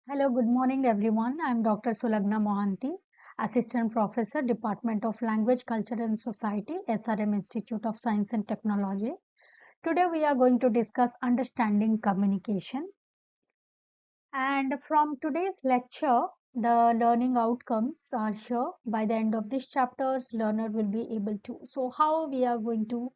Hello, good morning everyone. I am Dr. Sulagna Mohanty, Assistant Professor, Department of Language, Culture and Society, SRM Institute of Science and Technology. Today we are going to discuss understanding communication. And from today's lecture, the learning outcomes are here. By the end of this chapters, learner will be able to. So how we are going to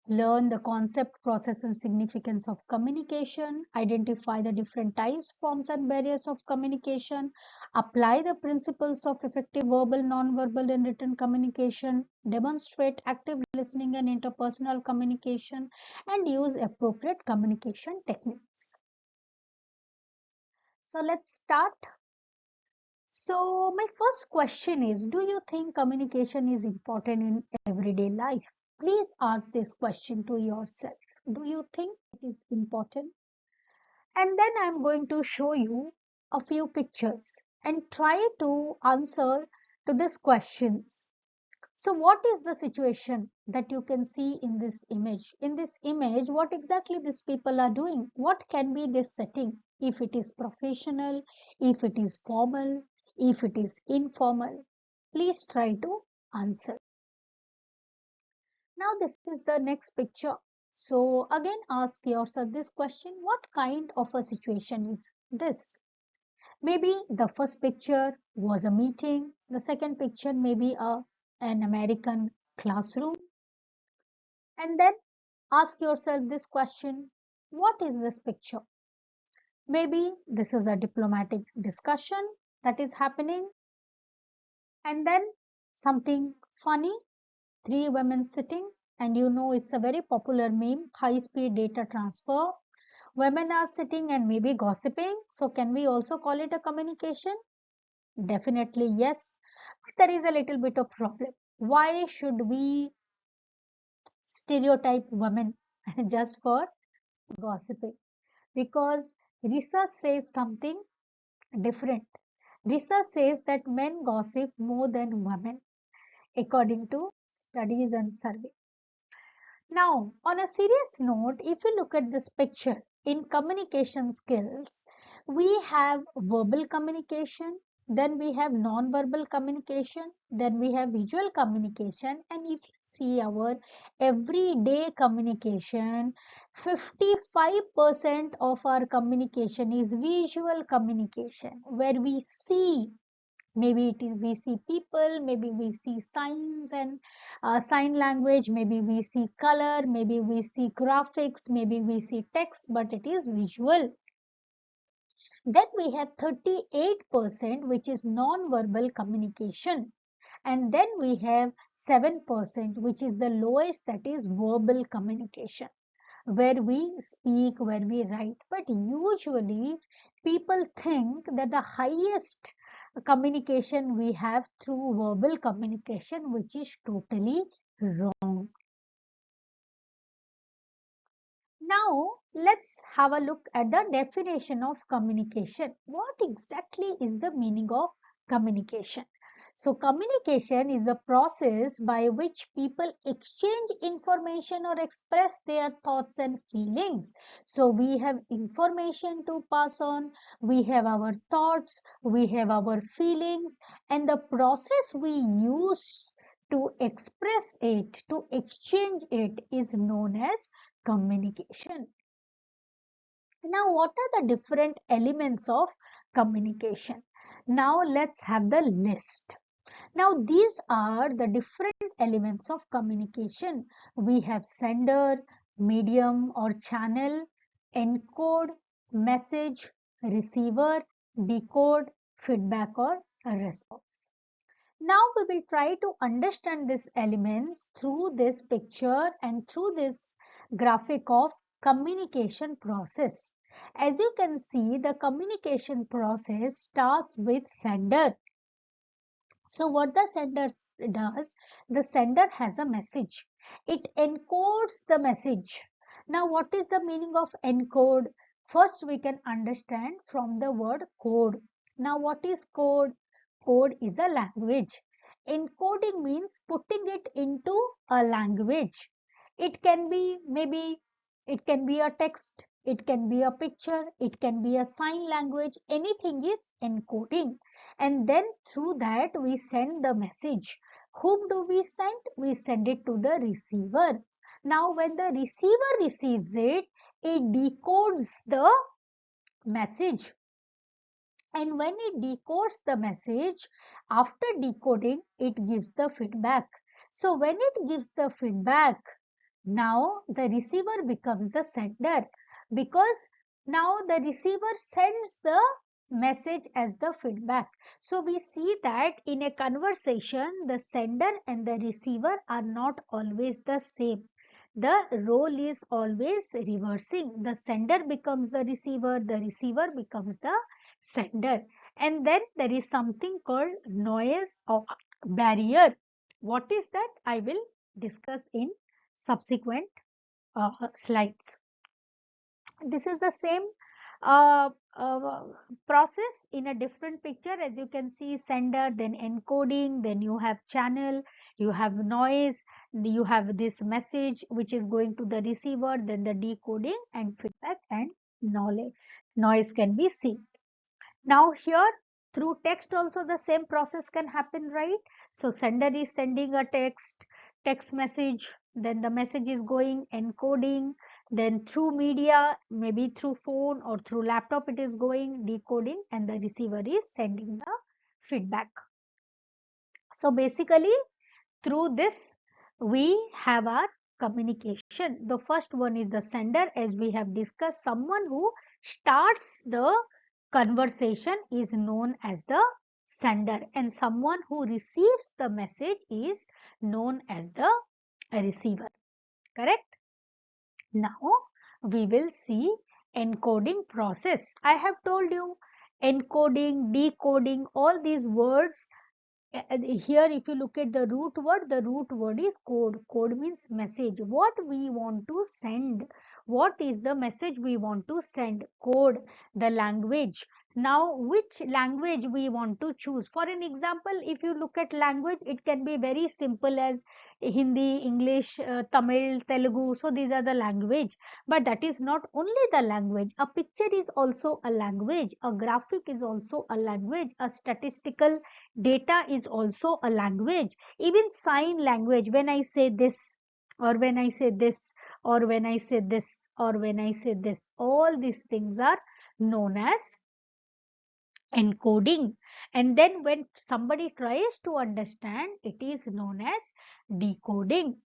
learn the concept, process and significance of communication, identify the different types, forms and barriers of communication, apply the principles of effective verbal, non-verbal and written communication, demonstrate active listening and interpersonal communication, and use appropriate communication techniques. So let's start. So my first question is, do you think communication is important in everyday life? Please ask this question to yourself. Do you think it is important? And then I'm going to show you a few pictures and try to answer to these questions. So what is the situation that you can see in this image? In this image, what exactly these people are doing? What can be this setting? If it is professional, if it is formal, if it is informal, please try to answer. Now this is the next picture. So again ask yourself this question, what kind of a situation is this? Maybe the first picture was a meeting, the second picture may be an American classroom. And then ask yourself this question, what is this picture? Maybe this is a diplomatic discussion that is happening. And then something funny, three women sitting, and you know it's a very popular meme, high speed data transfer. Women are sitting and maybe gossiping. So can we also call it a communication? Definitely yes. But there is a little bit of problem. Why should we stereotype women just for gossiping? Because research says something different. Research says that men gossip more than women, according to studies and surveys. Now, on a serious note, if you look at this picture, in communication skills, we have verbal communication, then we have non-verbal communication, then we have visual communication, and if you see our everyday communication, 55% of our communication is visual communication, where we see. Maybe it is we see people, maybe we see signs and sign language, maybe we see color, maybe we see graphics, maybe we see text, but it is visual. Then we have 38% which is non-verbal communication. And then we have 7% which is the lowest, that is verbal communication, where we speak, where we write. But usually people think that the highest communication we have through verbal communication, which is totally wrong. Now let's have a look at the definition of communication. What exactly is the meaning of communication? So communication is a process by which people exchange information or express their thoughts and feelings. So we have information to pass on, we have our thoughts, we have our feelings, and the process we use to express it, to exchange it, is known as communication. Now, what are the different elements of communication? Now, let's have the list. Now, these are the different elements of communication. We have sender, medium or channel, encode, message, receiver, decode, feedback or response. Now we will try to understand these elements through this picture and through this graphic of communication process. As you can see, the communication process starts with sender. So what the sender does, the sender has a message. It encodes the message. Now what is the meaning of encode? First we can understand from the word code. Now what is code? Code is a language. Encoding means putting it into a language. It can be, maybe it can be a text, It can be a picture, it can be a sign language, anything is encoding. And then through that we send the message. Whom do we send? We send it to the receiver. Now when the receiver receives it, it decodes the message. And when it decodes the message, after decoding, it gives the feedback. So when it gives the feedback, now the receiver becomes the sender, because now the receiver sends the message as the feedback. So we see that in a conversation, the sender and the receiver are not always the same. The role is always reversing. The sender becomes the receiver becomes the sender. And then there is something called noise or barrier. What is that? I will discuss in subsequent slides. This is the same uh, uh, process in a different picture. As you can see, sender, then encoding, then you have channel, you have noise, you have this message which is going to the receiver, then the decoding and feedback and knowledge. Noise can be seen. Now here through text also the same process can happen, right? So sender is sending a text message, then the message is going encoding, then through media, maybe through phone or through laptop it is going decoding, and the receiver is sending the feedback. So basically through this we have our communication. The first one is the sender, as we have discussed. Someone who starts the conversation is known as the sender, and someone who receives the message is known as the receiver. Correct? Now we will see encoding process. I have told you encoding, decoding, all these words. Here if you look at the root word is code. Code means message, what we want to send. What is the message we want to send? Code, the language. Now which language we want to choose? For an example, if you look at language, it can be very simple as Hindi, English, Tamil, Telugu. So these are the language. But that is not only the language. A picture is also a language, a graphic is also a language, a statistical data is also a language. Even sign language, when I say this, or when I say this, or when I say this, or when I say this, all these things are known as encoding. And then when somebody tries to understand, it is known as decoding.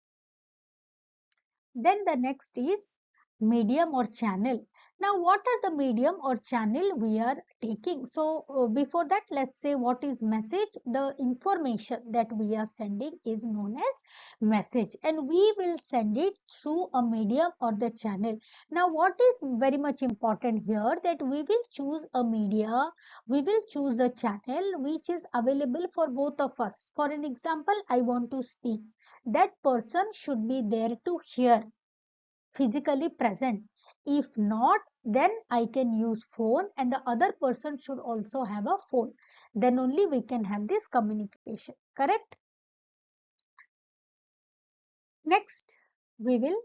Then the next is medium or channel. Now what are the medium or channel we are taking? So before that, let's say what is message. The information that we are sending is known as message, and we will send it through a medium or the channel. Now what is very much important here, that we will choose a media, we will choose a channel which is available for both of us. For an example, I want to speak, that person should be there to hear, physically present. If not, then I can use phone, and the other person should also have a phone. Then only we can have this communication. Correct? Next, we will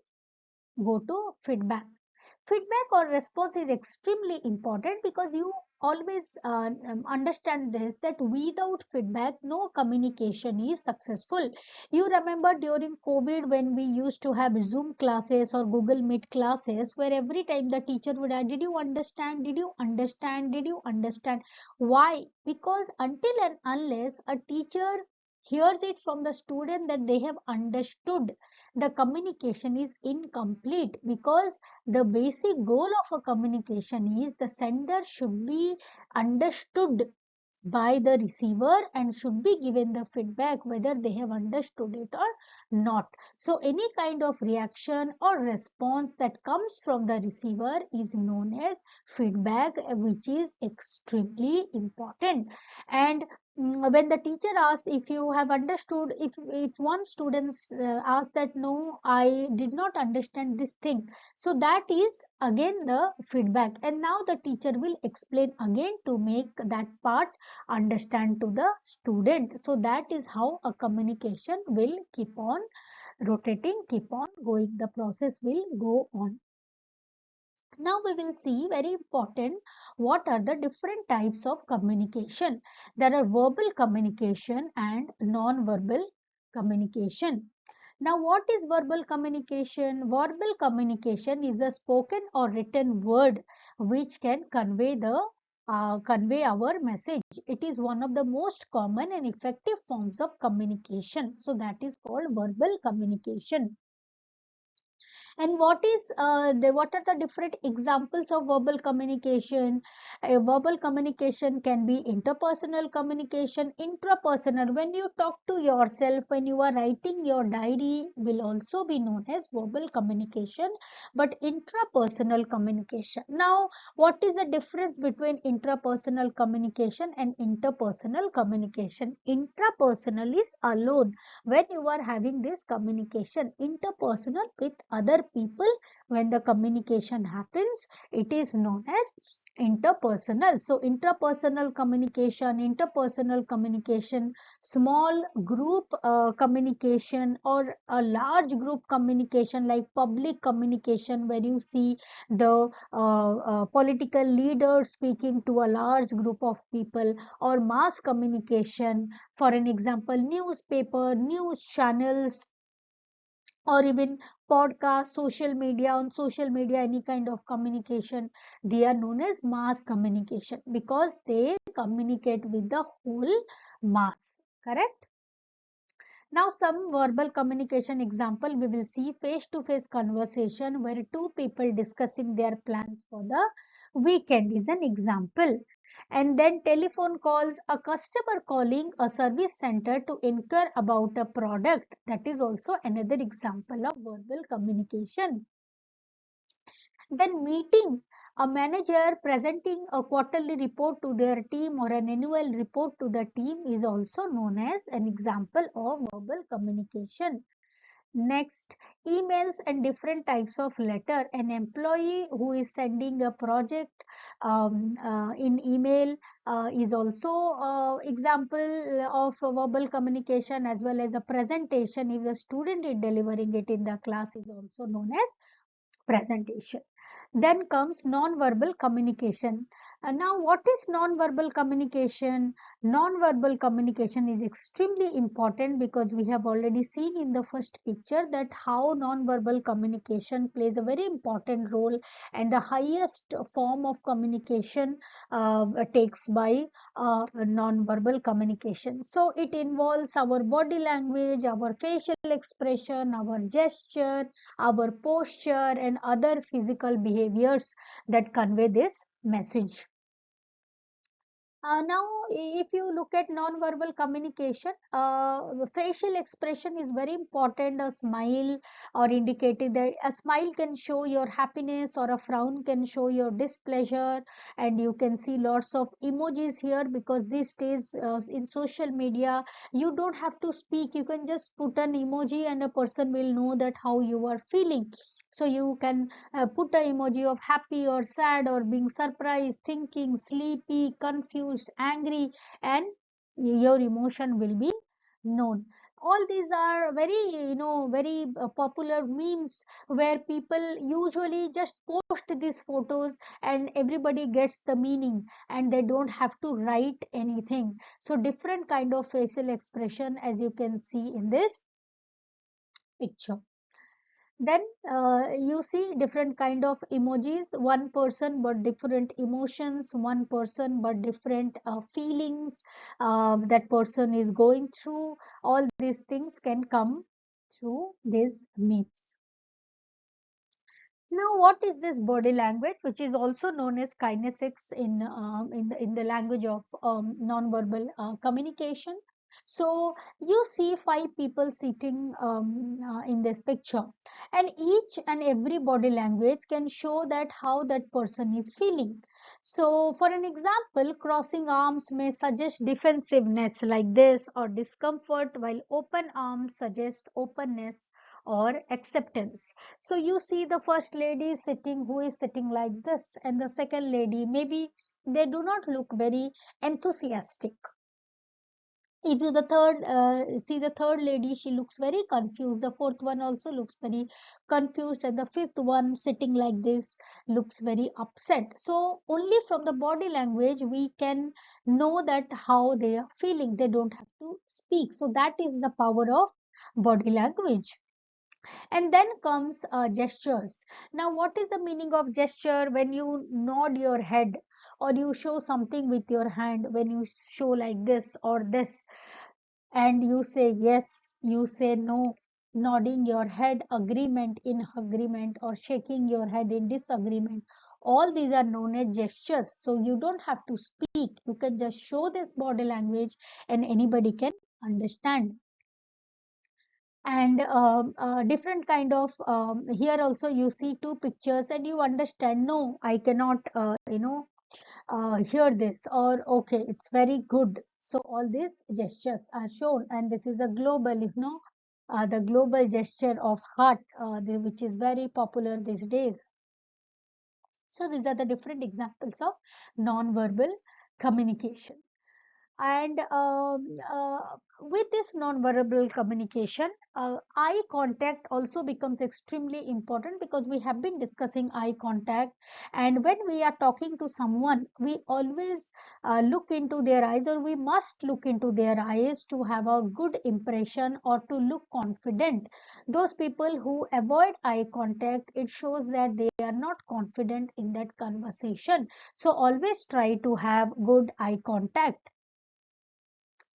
go to feedback. Feedback or response is extremely important, because you always understand this, that without feedback no communication is successful. You remember during COVID when we used to have Zoom classes or Google Meet classes, where every time the teacher would ask, did you understand, did you understand, did you understand? Why? Because until and unless a teacher hears it from the student that they have understood, the communication is incomplete. Because the basic goal of a communication is the sender should be understood by the receiver and should be given the feedback whether they have understood it or not. So any kind of reaction or response that comes from the receiver is known as feedback, which is extremely important. And when the teacher asks if you have understood, if one student asks that no, I did not understand this thing, so that is again the feedback, and now the teacher will explain again to make that part understand to the student. So that is how a communication will keep on rotating, keep on going, the process will go on. Now we will see very important what are the different types of communication. There are verbal communication and non-verbal communication. Now what is verbal communication? Verbal communication is a spoken or written word which can convey our message. It is one of the most common and effective forms of communication. So that is called verbal communication. And what are the different examples of verbal communication? Verbal communication can be interpersonal communication, intrapersonal. When you talk to yourself, when you are writing your diary, will also be known as verbal communication, but intrapersonal communication. Now, what is the difference between intrapersonal communication and interpersonal communication? Intrapersonal is alone when you are having this communication. Interpersonal with other people, when the communication happens, it is known as interpersonal. So interpersonal communication, small group communication, or a large group communication like public communication, where you see the political leader speaking to a large group of people, or mass communication, for an example, newspaper, news channels, or even podcast, social media. On social media, any kind of communication, they are known as mass communication because they communicate with the whole mass. Correct? Now, some verbal communication example we will see: face-to-face conversation where two people discussing their plans for the weekend is an example. And then telephone calls, a customer calling a service center to inquire about a product. That is also another example of verbal communication. Then meeting, a manager presenting a quarterly report to their team or an annual report to the team is also known as an example of verbal communication. Next, emails and different types of letter. An employee who is sending a project in email is also example of verbal communication, as well as a presentation. If the student is delivering it in the class, is also known as presentation. Then comes non-verbal communication. Now, what is non-verbal communication? Non-verbal communication is extremely important because we have already seen in the first picture that how non-verbal communication plays a very important role, and the highest form of communication takes by non-verbal communication. So it involves our body language, our facial expression, our gesture, our posture, and other physical behaviors that convey this message. Now, if you look at non-verbal communication, facial expression is very important. A smile, or indicating that a smile can show your happiness, or a frown can show your displeasure. And you can see lots of emojis here because these days in social media, you don't have to speak. You can just put an emoji and a person will know that how you are feeling. So you can put a emoji of happy or sad or being surprised, thinking, sleepy, confused, angry, and your emotion will be known. All these are very, very popular memes where people usually just post these photos and everybody gets the meaning and they don't have to write anything. So different kind of facial expression, as you can see in this picture. Then you see different kind of emojis, one person but different emotions, one person but different feelings that person is going through. All these things can come through these memes. Now, what is this body language, which is also known as kinesics in the language of nonverbal communication? So you see five people sitting in this picture, and each and every body language can show that how that person is feeling. So, for an example, crossing arms may suggest defensiveness like this, or discomfort, while open arms suggest openness or acceptance. So you see the first lady sitting, who is sitting like this, and the second lady, maybe they do not look very enthusiastic. If you the third see the third lady, she looks very confused, the fourth one also looks very confused, and the fifth one sitting like this looks very upset. So only from the body language we can know that how they are feeling. They don't have to speak. So that is the power of body language. And then comes gestures. Now, what is the meaning of gesture? When you nod your head or you show something with your hand, when you show like this or this, and you say yes, you say no, nodding your head, agreement in agreement, or shaking your head in disagreement. All these are known as gestures. So you don't have to speak. You can just show this body language and anybody can understand. And different kind of here also you see two pictures and you understand, no, I cannot hear this, or okay, it's very good. So all these gestures are shown, and this is a global, the global gesture of heart, which is very popular these days. So these are the different examples of non-verbal communication. And with this non-verbal communication, eye contact also becomes extremely important, because we have been discussing eye contact. And when we are talking to someone, we always look into their eyes, or we must look into their eyes to have a good impression or to look confident. Those people who avoid eye contact, it shows that they are not confident in that conversation. So always try to have good eye contact.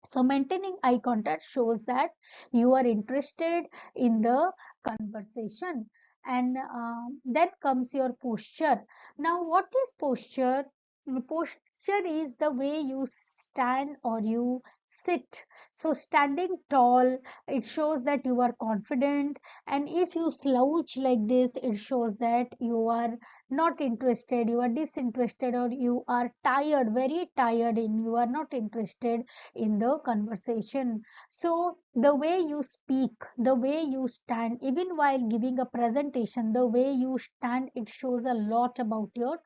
So maintaining eye contact shows that you are interested in the conversation. And then comes your posture. Now, what is posture? Posture is the way you stand or you sit. So standing tall, it shows that you are confident. And if you slouch like this, it shows that you are not interested, you are disinterested, or you are tired, very tired, and you are not interested in the conversation. So the way you speak, the way you stand, even while giving a presentation, the way you stand, it shows a lot about your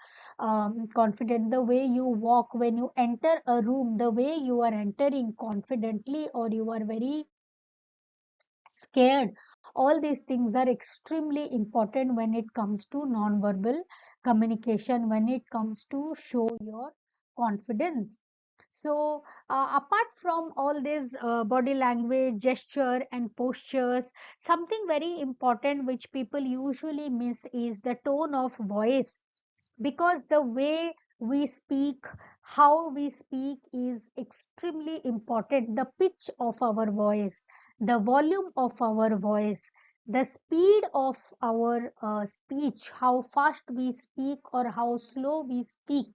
confidence. The way you walk when you enter a room, the way you are entering confidently or you are very scared, all these things are extremely important when it comes to non-verbal communication, when it comes to show your confidence. So apart from all this body language, gesture and postures, something very important which people usually miss is the tone of voice. Because the way we speak, how we speak is extremely important. The pitch of our voice, the volume of our voice, the speed of our speech, how fast we speak or how slow we speak,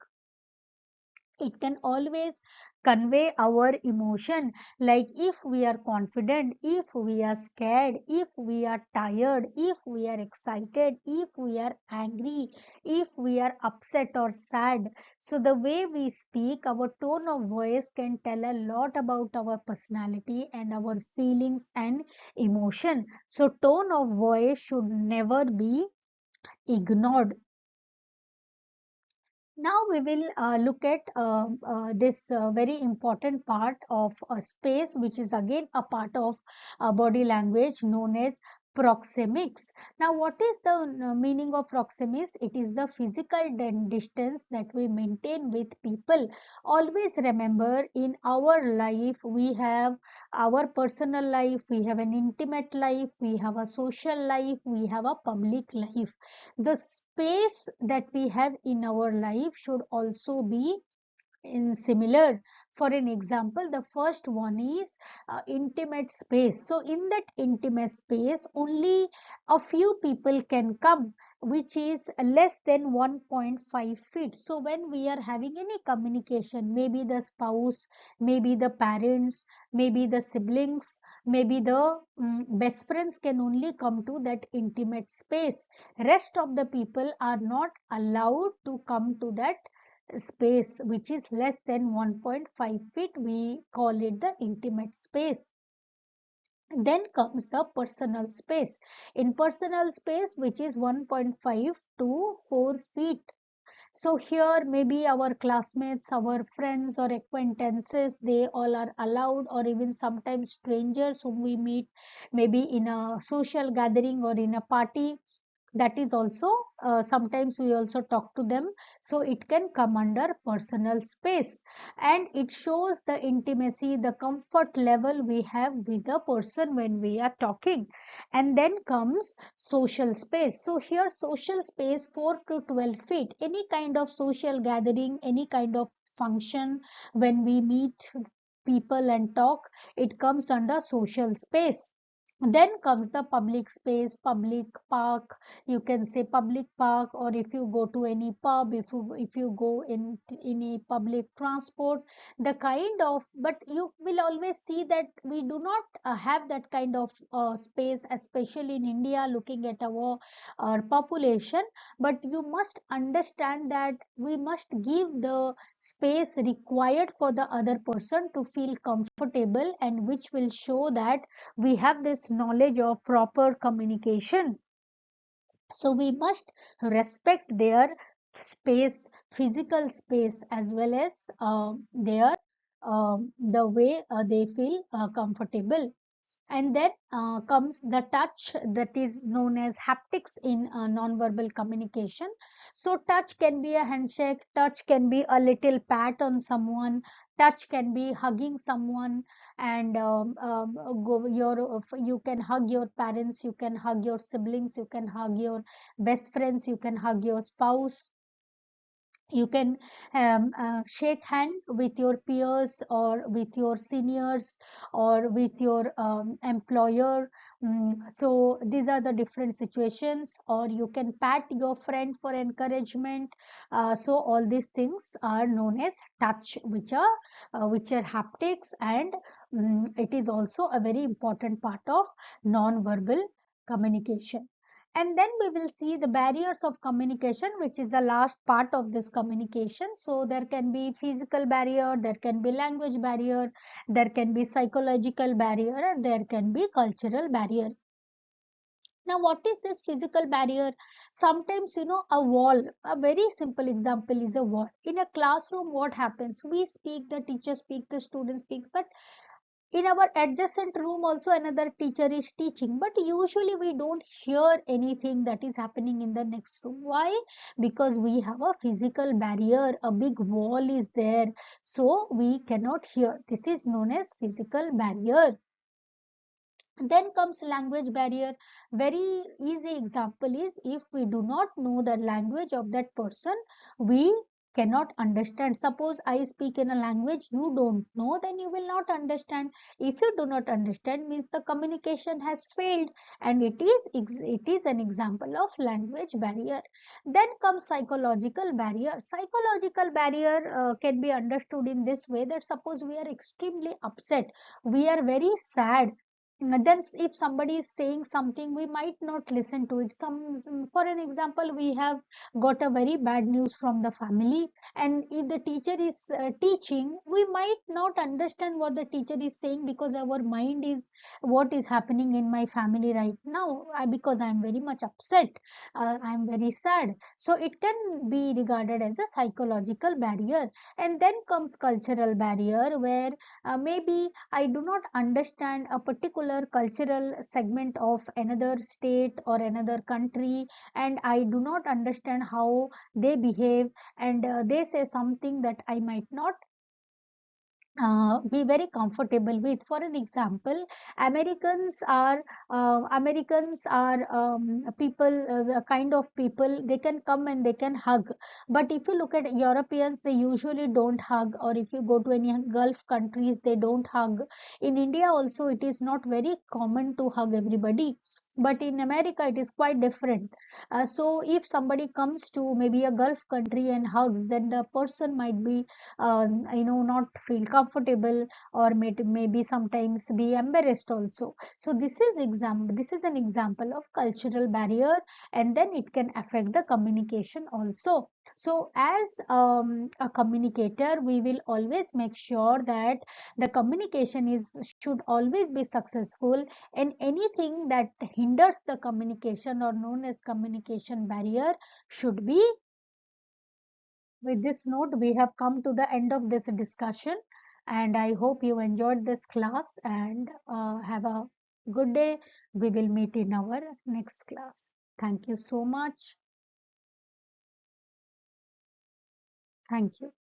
it can always convey our emotion. Like if we are confident, if we are scared, if we are tired, if we are excited, if we are angry, if we are upset or sad. So the way we speak, our tone of voice can tell a lot about our personality and our feelings and emotion. So tone of voice should never be ignored. Now we will look at this very important part of space, which is again a part of body language, known as proxemics. Now, what is the meaning of proxemics? It is the physical distance that we maintain with people. Always remember, in our life, we have our personal life, we have an intimate life, we have a social life, we have a public life. The space that we have in our life should also be in similar. For an example, the first one is intimate space. So in that intimate space, only a few people can come, which is less than 1.5 feet. So when we are having any communication, maybe the spouse, maybe the parents, maybe the siblings, maybe the best friends can only come to that intimate space. Rest of the people are not allowed to come to that space which is less than 1.5 feet. We call it the intimate space. Then comes the personal space. In personal space, which is 1.5 to 4 feet. So here maybe our classmates, our friends or acquaintances, they all are allowed, or even sometimes strangers whom we meet maybe in a social gathering or in a party, that is also sometimes we also talk to them, so it can come under personal space, and it shows the intimacy, the comfort level we have with the person when we are talking. And then comes social space. So here social space 4 to 12 feet, any kind of social gathering, any kind of function, when we meet people and talk, it comes under social space. Then comes the public space, public park, you can say public park, or if you go to any pub, if you go in any public transport, the kind of, but you will always see that we do not have that kind of space, especially in India, looking at our population. But you must understand that we must give the space required for the other person to feel comfortable, and which will show that we have this knowledge of proper communication. So we must respect their space, physical space, as well as their the way they feel comfortable. And then comes the touch, that is known as haptics in non-verbal communication. So touch can be a handshake, touch can be a little pat on someone, touch can be hugging someone, and you can hug your parents, you can hug your siblings, you can hug your best friends, you can hug your spouse, you can shake hand with your peers or with your seniors or with your employer. So these are the different situations, or you can pat your friend for encouragement. So all these things are known as touch, which are haptics, and it is also a very important part of non-verbal communication. And then we will see the barriers of communication, which is the last part of this communication. So there can be physical barrier, there can be language barrier, there can be psychological barrier, and there can be cultural barrier. Now, what is this physical barrier? Sometimes, a wall, a very simple example is a wall. In a classroom, what happens? We speak, the teacher speak, the student speaks, but in our adjacent room also another teacher is teaching, but usually we don't hear anything that is happening in the next room. Why? Because we have a physical barrier, a big wall is there, so we cannot hear. This is known as physical barrier. Then comes language barrier. Very easy example is, if we do not know the language of that person, we cannot understand. Suppose I speak in a language you don't know, then you will not understand. If you do not understand, means the communication has failed, and it is an example of language barrier. Then comes psychological barrier. Psychological barrier can be understood in this way, that suppose we are extremely upset, we are very sad, then if somebody is saying something, we might not listen to it. For an example, we have got a very bad news from the family, and if the teacher is teaching, we might not understand what the teacher is saying, because our mind is what is happening in my family right now. Because I am very much upset, I am very sad, so it can be regarded as a psychological barrier. And then comes cultural barrier, where maybe I do not understand a particular cultural segment of another state or another country, and I do not understand how they behave, and they say something that I might not be very comfortable with. For an example, Americans are people, a kind of people, they can come and they can hug. But if you look at Europeans, they usually don't hug, or if you go to any Gulf countries, they don't hug. In India also, it is not very common to hug everybody. But in America, it is quite different. So if somebody comes to maybe a Gulf country and hugs, then the person might be not feel comfortable, or maybe sometimes be embarrassed also. So this is an example of cultural barrier, and then it can affect the communication also. So as a communicator, we will always make sure that the communication is should always be successful, and anything that hinders the communication, or known as communication barrier, should be with this note, we have come to the end of this discussion, and I hope you enjoyed this class and have a good day. We will meet in our next class. Thank you so much. Thank you.